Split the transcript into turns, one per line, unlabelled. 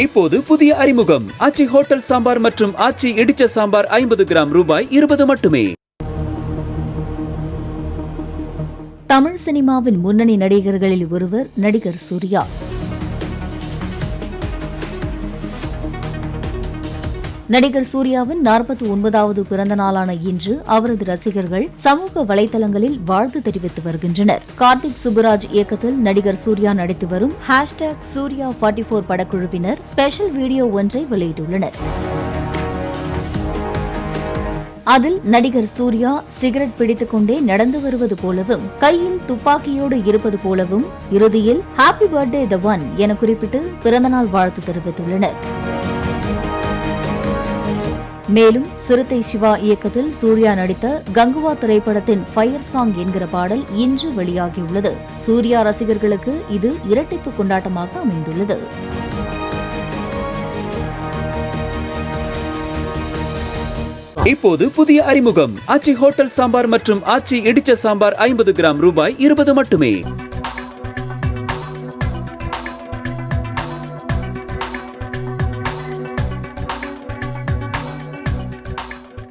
இப்போது புதிய அறிமுகம் ஆச்சி ஹோட்டல் சாம்பார் மற்றும் ஆச்சி இடிச்ச சாம்பார் 50 கிராம் ரூபாய் 20 மட்டுமே.
தமிழ் சினிமாவின் முன்னணி நடிகர்களில் ஒருவர் நடிகர் சூர்யா. நடிகர் சூர்யாவின் 49வது பிறந்த நாளான இன்று அவரது ரசிகர்கள் சமூக வலைதளங்களில் வாழ்த்து தெரிவித்து வருகின்றனர். கார்த்திக் சுப்புராஜ் இயக்கத்தில் நடிகர் சூர்யா நடித்து வரும் #Surya44 படக்குழுவினர் ஸ்பெஷல் வீடியோ ஒன்றை வெளியிட்டுள்ளனர். அதில் நடிகர் சூர்யா சிகரெட் பிடித்துக் கொண்டே நடந்து வருவது போலவும் கையில் துப்பாக்கியோடு இருப்பது போலவும் இறுதியில் ஹாப்பி பர்த்டே த ஒன் என குறிப்பிட்டு பிறந்தநாள் வாழ்த்து தெரிவித்துள்ளனர். மேலும் சிறுத்தை சிவா இயக்கத்தில் சூர்யா நடித்த கங்குவா திரைப்படத்தின் ஃபயர் சாங் என்கிற பாடல் இன்று வெளியாகியுள்ளது. சூர்யா ரசிகர்களுக்கு இது இரட்டிப்பு கொண்டாட்டமாக அமைந்துள்ளது.
இப்போது புதிய அறிமுகம் ஆச்சி ஹோட்டல் சாம்பார் மற்றும் ஆச்சி இடிச்ச சாம்பார் 50 கிராம் ரூபாய் 20 மட்டுமே.